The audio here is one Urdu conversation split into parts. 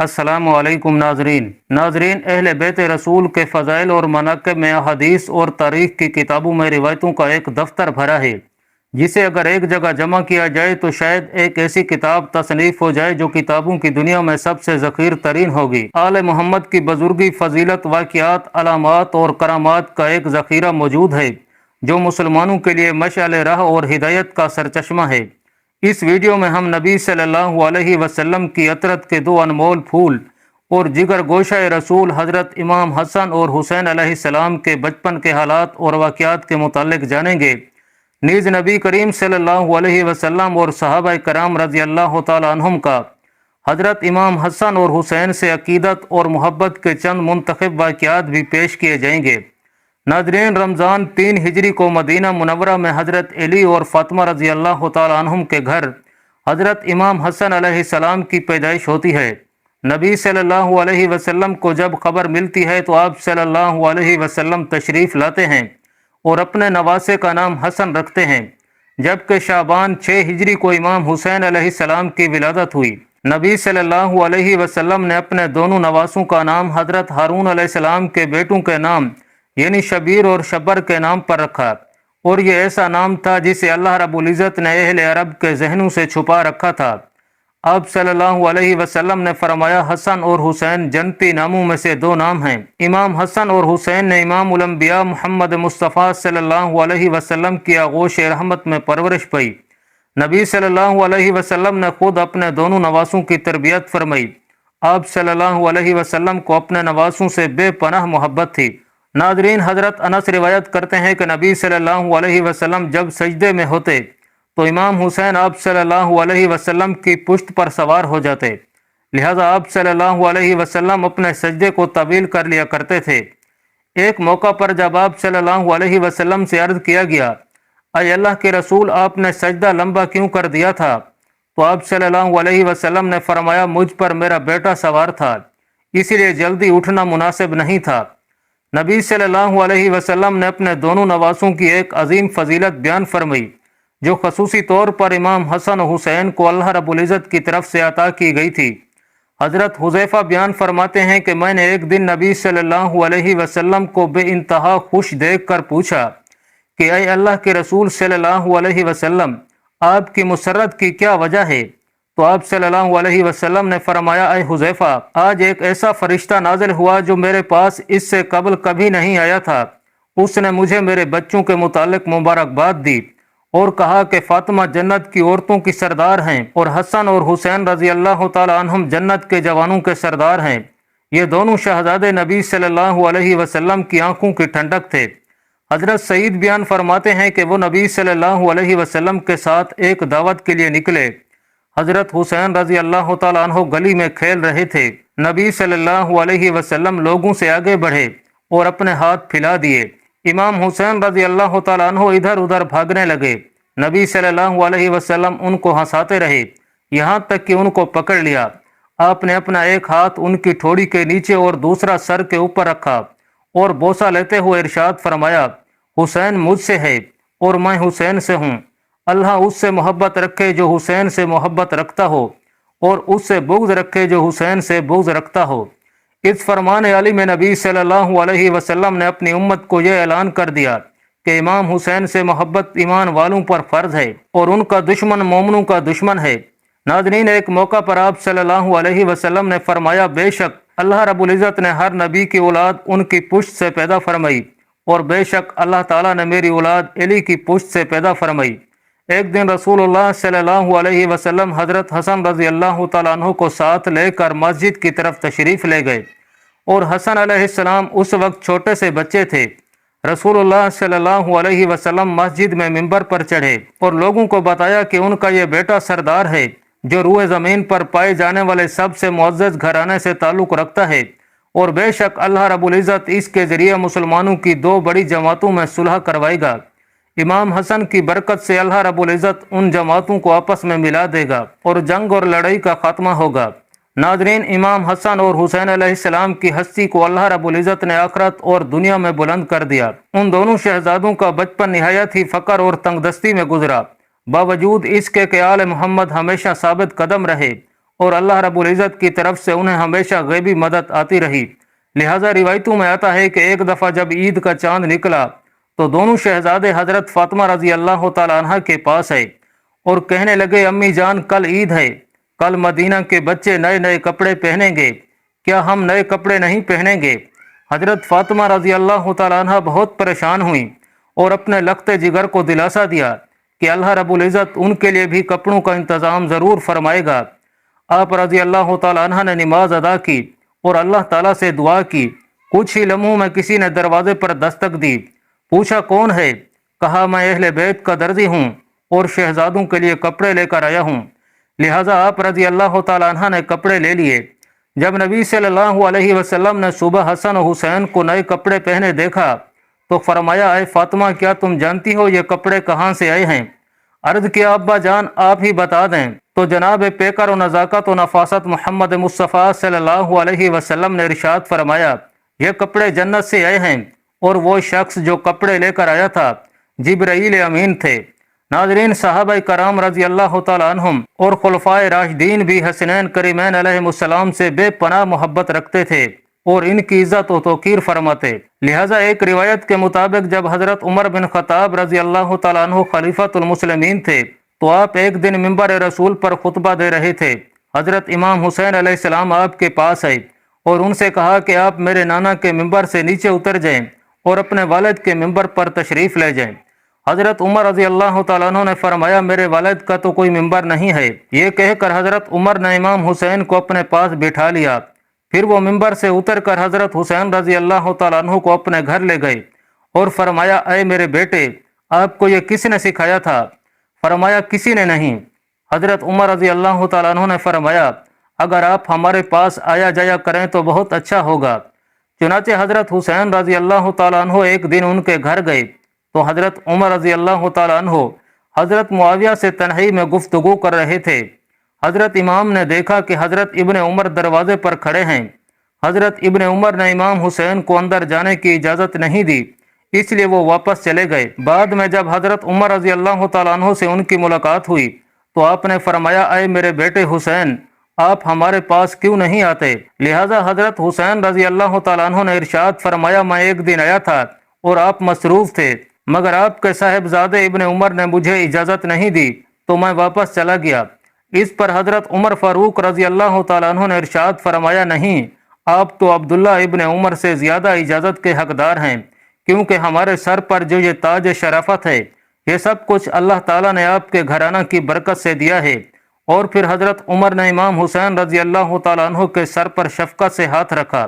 السلام علیکم ناظرین اہل بیت رسول کے فضائل اور مناقب میں احادیث اور تاریخ کی کتابوں میں روایتوں کا ایک دفتر بھرا ہے، جسے اگر ایک جگہ جمع کیا جائے تو شاید ایک ایسی کتاب تصنیف ہو جائے جو کتابوں کی دنیا میں سب سے ذخیر ترین ہوگی۔ آل محمد کی بزرگی، فضیلت، واقعات، علامات اور کرامات کا ایک ذخیرہ موجود ہے جو مسلمانوں کے لیے مشعل راہ اور ہدایت کا سرچشمہ ہے۔ اس ویڈیو میں ہم نبی صلی اللہ علیہ وسلم کی عطرت کے دو انمول پھول اور جگر گوشہ رسول حضرت امام حسن اور حسین علیہ السلام کے بچپن کے حالات اور واقعات کے متعلق جانیں گے۔ نیز نبی کریم صلی اللہ علیہ وسلم اور صحابہ کرام رضی اللہ تعالی عنہم کا حضرت امام حسن اور حسین سے عقیدت اور محبت کے چند منتخب واقعات بھی پیش کیے جائیں گے۔ ناظرین، رمضان 3 ہجری کو مدینہ منورہ میں حضرت علی اور فاطمہ رضی اللہ تعالی عنہم کے گھر حضرت امام حسن علیہ السلام کی پیدائش ہوتی ہے۔ نبی صلی اللہ علیہ وسلم کو جب خبر ملتی ہے تو آپ صلی اللہ علیہ وسلم تشریف لاتے ہیں اور اپنے نواسے کا نام حسن رکھتے ہیں، جبکہ شعبان 6 ہجری کو امام حسین علیہ السلام کی ولادت ہوئی۔ نبی صلی اللہ علیہ وسلم نے اپنے دونوں نواسوں کا نام حضرت ہارون علیہ السلام کے بیٹوں کے نام یعنی شبیر اور شبر کے نام پر رکھا، اور یہ ایسا نام تھا جسے اللہ رب العزت نے اہل عرب کے ذہنوں سے چھپا رکھا تھا۔ آپ صلی اللہ علیہ وسلم نے فرمایا، حسن اور حسین جنتی ناموں میں سے 2 نام ہیں۔ امام حسن اور حسین نے امام الانبیاء محمد مصطفیٰ صلی اللہ علیہ وسلم کی آغوش رحمت میں پرورش پائی۔ نبی صلی اللہ علیہ وسلم نے خود اپنے دونوں نواسوں کی تربیت فرمائی۔ آپ صلی اللہ علیہ وسلم کو اپنے نواسوں سے بے پناہ محبت تھی۔ ناظرین، حضرت انس روایت کرتے ہیں کہ نبی صلی اللہ علیہ وسلم جب سجدے میں ہوتے تو امام حسین آپ صلی اللہ علیہ وسلم کی پشت پر سوار ہو جاتے، لہذا آپ صلی اللہ علیہ وسلم اپنے سجدے کو طویل کر لیا کرتے تھے۔ ایک موقع پر جب آپ صلی اللہ علیہ وسلم سے عرض کیا گیا، اے اللہ کے رسول، آپ نے سجدہ لمبا کیوں کر دیا تھا؟ تو آپ صلی اللہ علیہ وسلم نے فرمایا، مجھ پر میرا بیٹا سوار تھا، اسی لیے جلدی اٹھنا مناسب نہیں تھا۔ نبی صلی اللہ علیہ وسلم نے اپنے دونوں نواسوں کی ایک عظیم فضیلت بیان فرمائی جو خصوصی طور پر امام حسن و حسین کو اللہ رب العزت کی طرف سے عطا کی گئی تھی۔ حضرت حذیفہ بیان فرماتے ہیں کہ میں نے ایک دن نبی صلی اللہ علیہ وسلم کو بے انتہا خوش دیکھ کر پوچھا کہ اے اللہ کے رسول صلی اللہ علیہ وسلم، آپ کی مسرت کی کیا وجہ ہے؟ تو آپ صلی اللہ علیہ وسلم نے فرمایا، اے حذیفہ، آج ایک ایسا فرشتہ نازل ہوا جو میرے پاس اس سے قبل کبھی نہیں آیا تھا۔ اس نے مجھے میرے بچوں کے متعلق مبارکباد دی اور کہا کہ فاطمہ جنت کی عورتوں کی سردار ہیں اور حسن اور حسین رضی اللہ تعالی عنہم جنت کے جوانوں کے سردار ہیں۔ یہ دونوں شہزادے نبی صلی اللہ علیہ وسلم کی آنکھوں کی ٹھنڈک تھے۔ حضرت سعید بیان فرماتے ہیں کہ وہ نبی صلی اللہ علیہ وسلم کے ساتھ ایک دعوت کے لیے نکلے۔ حضرت حسین رضی اللہ تعالی عنہ گلی میں کھیل رہے تھے۔ نبی صلی اللہ علیہ وسلم لوگوں سے آگے بڑھے اور اپنے ہاتھ پھیلا دیے۔ امام حسین رضی اللہ تعالی عنہ ادھر ادھر بھاگنے لگے۔ نبی صلی اللہ علیہ وسلم ان کو ہنساتے رہے، یہاں تک کہ ان کو پکڑ لیا۔ آپ نے اپنا ایک ہاتھ ان کی ٹھوڑی کے نیچے اور دوسرا سر کے اوپر رکھا اور بوسہ لیتے ہوئے ارشاد فرمایا، حسین مجھ سے ہے اور میں حسین سے ہوں۔ اللہ اس سے محبت رکھے جو حسین سے محبت رکھتا ہو، اور اس سے بغض رکھے جو حسین سے بغض رکھتا ہو۔ اس فرمان علی میں نبی صلی اللہ علیہ وسلم نے اپنی امت کو یہ اعلان کر دیا کہ امام حسین سے محبت ایمان والوں پر فرض ہے اور ان کا دشمن مومنوں کا دشمن ہے۔ ناظرین، ایک موقع پر آپ صلی اللہ علیہ وسلم نے فرمایا، بے شک اللہ رب العزت نے ہر نبی کی اولاد ان کی پشت سے پیدا فرمائی، اور بے شک اللہ تعالیٰ نے میری اولاد علی کی پشت سے پیدا فرمائی۔ ایک دن رسول اللہ صلی اللہ علیہ وسلم حضرت حسن رضی اللہ تعالیٰ عنہ کو ساتھ لے کر مسجد کی طرف تشریف لے گئے، اور حسن علیہ السلام اس وقت چھوٹے سے بچے تھے۔ رسول اللہ صلی اللہ علیہ وسلم مسجد میں منبر پر چڑھے اور لوگوں کو بتایا کہ ان کا یہ بیٹا سردار ہے جو روئے زمین پر پائے جانے والے سب سے معزز گھرانے سے تعلق رکھتا ہے، اور بے شک اللہ رب العزت اس کے ذریعے مسلمانوں کی 2 بڑی جماعتوں میں صلح کروائے گا۔ امام حسن کی برکت سے اللہ رب العزت ان جماعتوں کو آپس میں ملا دے گا اور جنگ اور لڑائی کا خاتمہ ہوگا۔ ناظرین، امام حسن اور حسین علیہ السلام کی ہستی کو اللہ رب العزت نے آخرت اور دنیا میں بلند کر دیا۔ ان دونوں شہزادوں کا بچپن نہایت ہی فقر اور تنگ دستی میں گزرا، باوجود اس کے کہ آل محمد ہمیشہ ثابت قدم رہے اور اللہ رب العزت کی طرف سے انہیں ہمیشہ غیبی مدد آتی رہی۔ لہٰذا روایتوں میں آتا ہے کہ ایک دفعہ جب عید کا چاند نکلا تو دونوں شہزادے حضرت فاطمہ رضی اللہ تعالی عنہ کے پاس آئے اور کہنے لگے، امی جان کل عید ہے، کل مدینہ کے بچے نئے نئے کپڑے پہنیں گے، کیا ہم نئے کپڑے نہیں پہنیں گے؟ حضرت فاطمہ رضی اللہ تعالی عنہ بہت پریشان ہوئیں اور اپنے لخت جگر کو دلاسا دیا کہ اللہ رب العزت ان کے لیے بھی کپڑوں کا انتظام ضرور فرمائے گا۔ آپ رضی اللہ تعالی عنہ نے نماز ادا کی اور اللہ تعالیٰ سے دعا کی۔ کچھ ہی لمحوں میں کسی نے دروازے پر دستک دی۔ پوچھا کون ہے؟ کہا میں اہل بیت کا درزی ہوں اور شہزادوں کے لیے کپڑے لے کر آیا ہوں۔ لہٰذا آپ رضی اللہ تعالی عنہ نے کپڑے لے لیے۔ جب نبی صلی اللہ علیہ وسلم نے صبح حسن و حسین کو نئے کپڑے پہنے دیکھا تو فرمایا، اے فاطمہ کیا تم جانتی ہو یہ کپڑے کہاں سے آئے ہیں؟ عرض کیا ابا جان آپ ہی بتا دیں۔ تو جناب پیکر و نزاکت و نفاست محمد مصطفیٰ صلی اللہ علیہ وسلم نے ارشاد فرمایا، یہ کپڑے جنت سے آئے ہیں اور وہ شخص جو کپڑے لے کر آیا تھا جبرائیل امین تھے۔ ناظرین، صحابہ کرام رضی اللہ تعالی عنہم اور خلفائے راشدین بھی حسنین کریمین علیہ السلام سے بے پناہ محبت رکھتے تھے اور ان کی عزت و توقیر فرماتے۔ لہٰذا ایک روایت کے مطابق جب حضرت عمر بن خطاب رضی اللہ تعالیٰ عنہ خلیفۃ المسلمین تھے تو آپ ایک دن منبر رسول پر خطبہ دے رہے تھے۔ حضرت امام حسین علیہ السلام آپ کے پاس آئے اور ان سے کہا کہ آپ میرے نانا کے منبر سے نیچے اتر جائیں اور اپنے والد کے منبر پر تشریف لے جائیں۔ حضرت عمر رضی اللہ تعالیٰ عنہ نے فرمایا، میرے والد کا تو کوئی منبر نہیں ہے۔ یہ کہہ کر حضرت عمر نے امام حسین کو اپنے پاس بٹھا لیا۔ پھر وہ منبر سے اتر کر حضرت حسین رضی اللہ تعالیٰ عنہ کو اپنے گھر لے گئے اور فرمایا، اے میرے بیٹے آپ کو یہ کس نے سکھایا تھا؟ فرمایا کسی نے نہیں۔ حضرت عمر رضی اللہ تعالیٰ عنہ نے فرمایا، اگر آپ ہمارے پاس آیا جایا کریں تو بہت اچھا ہوگا۔ چنانچہ حضرت حسین رضی اللہ تعالیٰ عنہ ایک دن ان کے گھر گئے تو حضرت عمر رضی اللہ تعالیٰ عنہ حضرت معاویہ سے تنہائی میں گفتگو کر رہے تھے۔ حضرت امام نے دیکھا کہ حضرت ابن عمر دروازے پر کھڑے ہیں۔ حضرت ابن عمر نے امام حسین کو اندر جانے کی اجازت نہیں دی، اس لیے وہ واپس چلے گئے۔ بعد میں جب حضرت عمر رضی اللہ تعالیٰ عنہ سے ان کی ملاقات ہوئی تو آپ نے فرمایا، اے میرے بیٹے حسین آپ ہمارے پاس کیوں نہیں آتے؟ لہٰذا حضرت حسین رضی اللہ تعالیٰ عنہ نے ارشاد فرمایا، میں ایک دن آیا تھا اور آپ مصروف تھے، مگر آپ کے صاحبزادے ابن عمر نے مجھے اجازت نہیں دی تو میں واپس چلا گیا۔ اس پر حضرت عمر فاروق رضی اللہ تعالیٰ عنہ نے ارشاد فرمایا، نہیں، آپ تو عبداللہ ابن عمر سے زیادہ اجازت کے حقدار ہیں، کیونکہ ہمارے سر پر جو یہ تاج شرافت ہے یہ سب کچھ اللہ تعالیٰ نے آپ کے گھرانہ کی برکت سے دیا ہے۔ اور پھر حضرت عمر نے امام حسین رضی اللہ تعالیٰ عنہ کے سر پر شفقت سے ہاتھ رکھا۔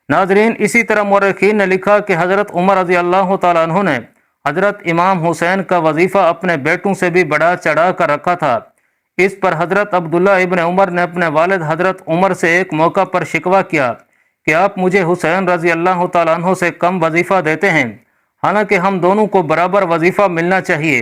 ناظرین، اسی طرح مورخین نے لکھا کہ حضرت عمر رضی اللہ تعالیٰ عنہ نے حضرت امام حسین کا وظیفہ اپنے بیٹوں سے بھی بڑھا چڑھا کر رکھا تھا۔ اس پر حضرت عبداللہ ابن عمر نے اپنے والد حضرت عمر سے ایک موقع پر شکوہ کیا کہ آپ مجھے حسین رضی اللہ تعالیٰ عنہ سے کم وظیفہ دیتے ہیں، حالانکہ ہم دونوں کو برابر وظیفہ ملنا چاہیے۔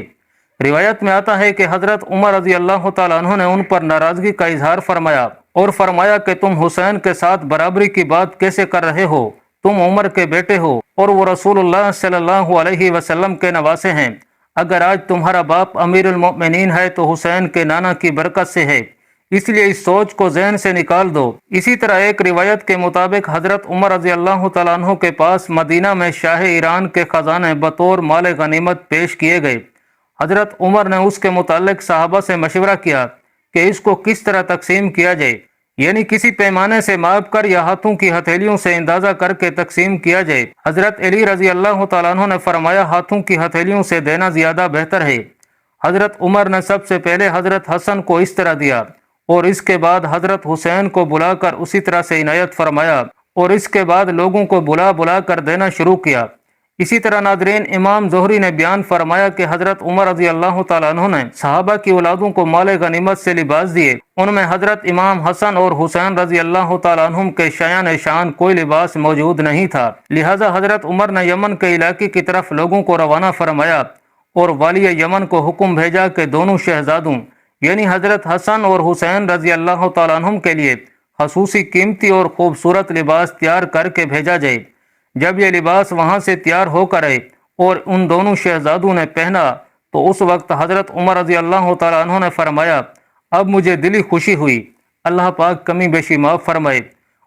روایت میں آتا ہے کہ حضرت عمر رضی اللہ تعالیٰ عنہ نے ان پر ناراضگی کا اظہار فرمایا اور فرمایا کہ تم حسین کے ساتھ برابری کی بات کیسے کر رہے ہو؟ تم عمر کے بیٹے ہو اور وہ رسول اللہ صلی اللہ علیہ وسلم کے نواسے ہیں۔ اگر آج تمہارا باپ امیر المؤمنین ہے تو حسین کے نانا کی برکت سے ہے، اس لیے اس سوچ کو ذہن سے نکال دو۔ اسی طرح ایک روایت کے مطابق حضرت عمر رضی اللہ تعالیٰ عنہ کے پاس مدینہ میں شاہ ایران کے خزانے بطور مال غنیمت پیش کیے گئے۔ حضرت عمر نے اس کے متعلق صحابہ سے مشورہ کیا کہ اس کو کس طرح تقسیم کیا جائے، یعنی کسی پیمانے سے ماپ کر یا ہاتھوں کی ہتھیلیوں سے اندازہ کر کے تقسیم کیا جائے۔ حضرت علی رضی اللہ تعالیٰ عنہ نے فرمایا، ہاتھوں کی ہتھیلیوں سے دینا زیادہ بہتر ہے۔ حضرت عمر نے سب سے پہلے حضرت حسن کو اس طرح دیا اور اس کے بعد حضرت حسین کو بلا کر اسی طرح سے عنایت فرمایا اور اس کے بعد لوگوں کو بلا بلا کر دینا شروع کیا۔ اسی طرح ناظرین، امام زہری نے بیان فرمایا کہ حضرت عمر رضی اللہ تعالیٰ عنہ نے صحابہ کی اولادوں کو مال غنیمت سے لباس دیے۔ ان میں حضرت امام حسن اور حسین رضی اللہ تعالیٰ عنہم کے شایان شان کوئی لباس موجود نہیں تھا، لہٰذا حضرت عمر نے یمن کے علاقے کی طرف لوگوں کو روانہ فرمایا اور والی یمن کو حکم بھیجا کہ دونوں شہزادوں یعنی حضرت حسن اور حسین رضی اللہ تعالیٰ عنہم کے لیے خصوصی قیمتی اور خوبصورت لباس تیار کر کے بھیجا جائے۔ جب یہ لباس وہاں سے تیار ہو کر آئے اور ان دونوں شہزادوں نے پہنا تو اس وقت حضرت عمر رضی اللہ تعالیٰ عنہ نے فرمایا، اب مجھے دلی خوشی ہوئی اللہ پاک کمی بیشی معاف فرمائے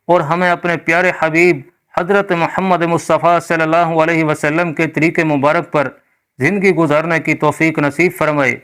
اور ہمیں اپنے پیارے حبیب حضرت محمد مصطفیٰ صلی اللہ علیہ وسلم کے طریقے مبارک پر زندگی گزارنے کی توفیق نصیب فرمائے۔